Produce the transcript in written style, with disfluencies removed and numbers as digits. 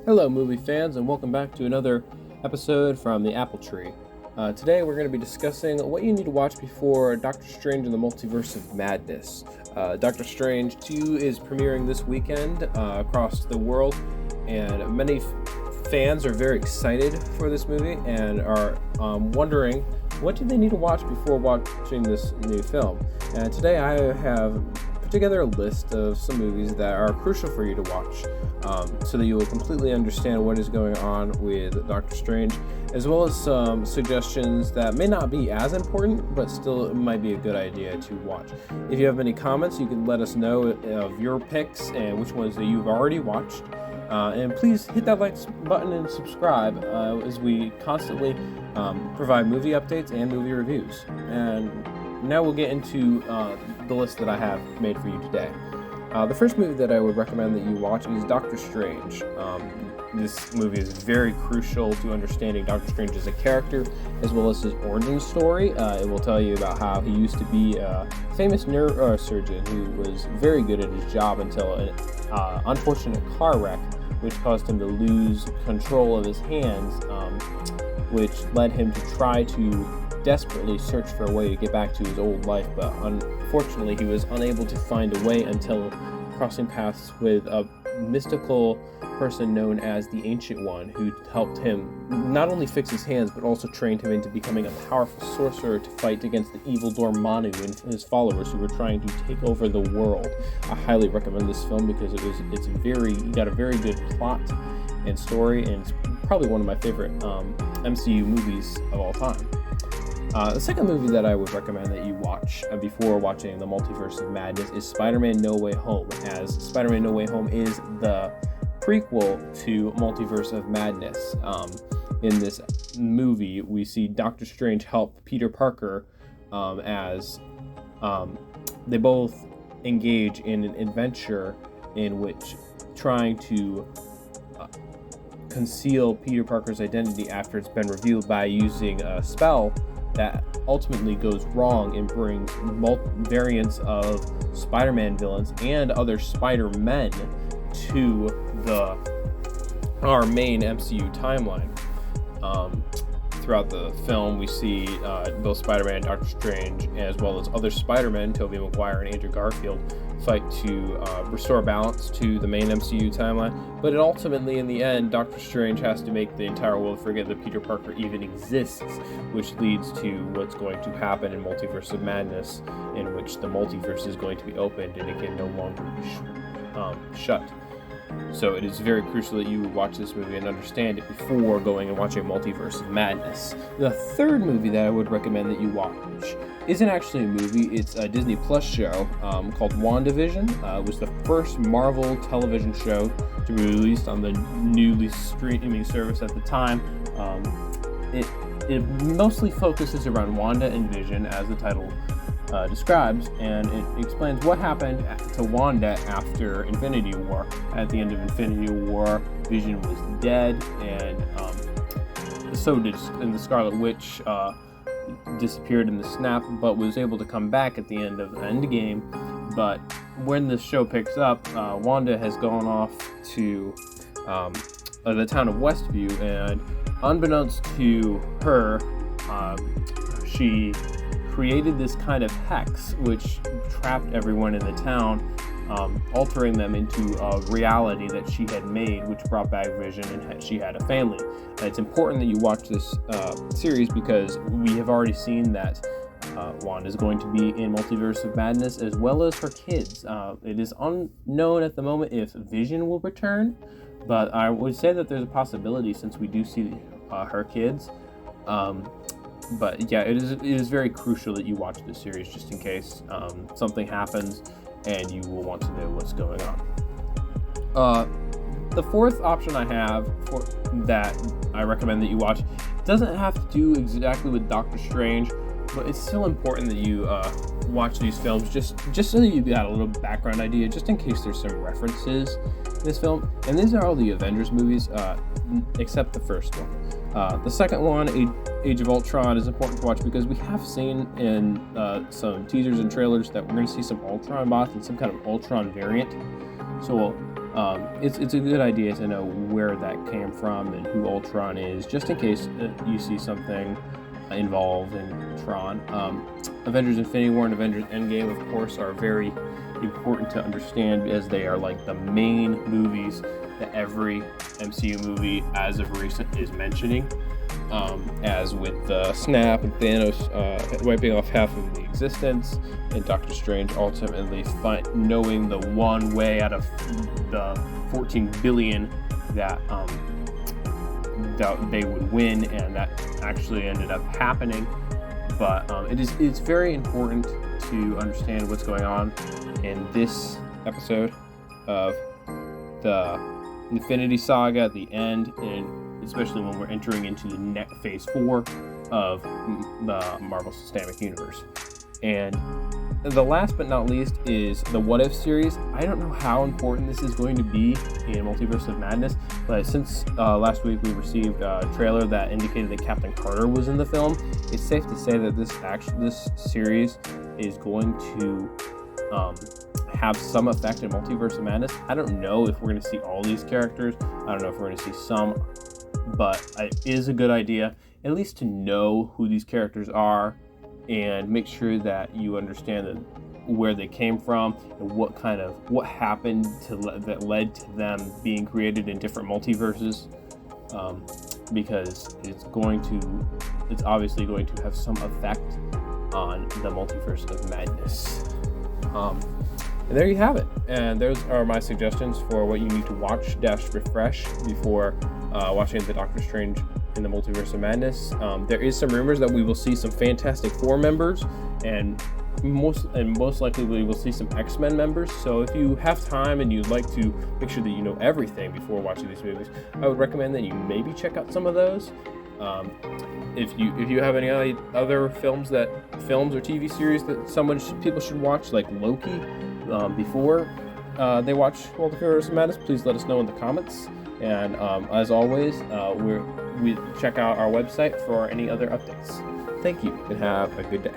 Hello, movie fans, and welcome back to another episode from the Apple Tree. Today, we're going to be discussing what you need to watch before Doctor Strange in the Multiverse of Madness. Doctor Strange 2 is premiering this weekend across the world, and many fans are very excited for this movie and are wondering what do they need to watch before watching this new film. And today, I have put together a list of some movies that are crucial for you to watch so that you will completely understand what is going on with Doctor Strange, as well as some suggestions that may not be as important, but still might be a good idea to watch. If you have any comments, you can let us know of your picks and which ones that you've already watched. And please hit that like button and subscribe as we constantly provide movie updates and movie reviews. And now we'll get into the list that I have made for you today. The first movie that I would recommend that you watch is Doctor Strange. This movie is very crucial to understanding Doctor Strange as a character, as well as his origin story. It will tell you about how he used to be a famous neurosurgeon who was very good at his job until an unfortunate car wreck, which caused him to lose control of his hands, which led him to try to desperately search for a way to get back to his old life, but unfortunately he was unable to find a way until crossing paths with a mystical person known as the Ancient One, who helped him not only fix his hands but also trained him into becoming a powerful sorcerer to fight against the evil Dormammu and his followers who were trying to take over the world. I highly recommend this film because it got a very good plot and story, and it's probably one of my favorite MCU movies of all time. The second movie that I would recommend that you watch before watching the Multiverse of Madness is SpiderMan No Way Home, as SpiderMan No Way Home is the prequel to Multiverse of Madness. In this movie, we see Doctor Strange help Peter Parker as they both engage in an adventure in which trying to conceal Peter Parker's identity after it's been revealed by using a spell that ultimately goes wrong and brings variants of Spider-Man villains and other Spider-Men to our main MCU timeline. Throughout the film, we see both Spider-Man and Doctor Strange, as well as other Spider-Men, Tobey Maguire and Andrew Garfield, fight to restore balance to the main MCU timeline. But ultimately, in the end, Doctor Strange has to make the entire world forget that Peter Parker even exists, which leads to what's going to happen in Multiverse of Madness, in which the multiverse is going to be opened and it can no longer be shut. So it is very crucial that you watch this movie and understand it before going and watching Multiverse of Madness. The third movie that I would recommend that you watch isn't actually a movie, it's a Disney Plus show called WandaVision. It was the first Marvel television show to be released on the newly streaming service at the time. It mostly focuses around Wanda and Vision, as the title describes, and it explains what happened to Wanda after Infinity War. At the end of Infinity War, Vision was dead, and so did the Scarlet Witch disappeared in the snap, but was able to come back at the end of Endgame. But when the show picks up, Wanda has gone off to the town of Westview, and unbeknownst to her, she created this kind of hex which trapped everyone in the town, altering them into a reality that she had made, which brought back Vision, and she had a family. And it's important that you watch this series because we have already seen that Wanda is going to be in Multiverse of Madness, as well as her kids. It is unknown at the moment if Vision will return, but I would say that there's a possibility since we do see her kids. But yeah, it is very crucial that you watch this series just in case something happens and you will want to know what's going on. The fourth option I have for that I recommend that you watch doesn't have to do exactly with Doctor Strange, but it's still important that you watch these films just so that you got a little background idea, just in case there's some references in this film. And these are all the Avengers movies, except the first one. The second one, Age of Ultron, is important to watch because we have seen in some teasers and trailers that we're going to see some Ultron bots and some kind of Ultron variant. So It's a good idea to know where that came from and who Ultron is, just in case you see something involved in Tron. Avengers Infinity War and Avengers Endgame, of course, are very important to understand, as they are like the main movies that every MCU movie as of recent is mentioning. As with the snap and Thanos wiping off half of the existence, and Doctor Strange ultimately knowing the one way out of the 14 billion that they would win, and that actually ended up happening. But it's very important to understand what's going on in this episode of the Infinity Saga at the end, and especially when we're entering into the phase 4 of the Marvel Cinematic Universe. And the last but not least is the What If series. I don't know how important this is going to be in Multiverse of Madness, but since last week we received a trailer that indicated that Captain Carter was in the film, it's safe to say that this series is going to have some effect in Multiverse of Madness. I don't know if we're going to see all these characters. I don't know if we're going to see some, but it is a good idea at least to know who these characters are and make sure that you understand where they came from and what happened that led to them being created in different multiverses, because it's obviously going to have some effect on the Multiverse of Madness. And there you have it. And those are my suggestions for what you need to watch/refresh before watching the Doctor Strange in the Multiverse of Madness. There is some rumors that we will see some Fantastic Four members, and most likely we will see some X-Men members. So if you have time and you'd like to make sure that you know everything before watching these movies, I would recommend that you maybe check out some of those. If you have any other films or TV series that people should watch, like Loki, before they watch Multiverse of Madness, please let us know in the comments. And as always, we check out our website for any other updates. Thank you, and have a good day.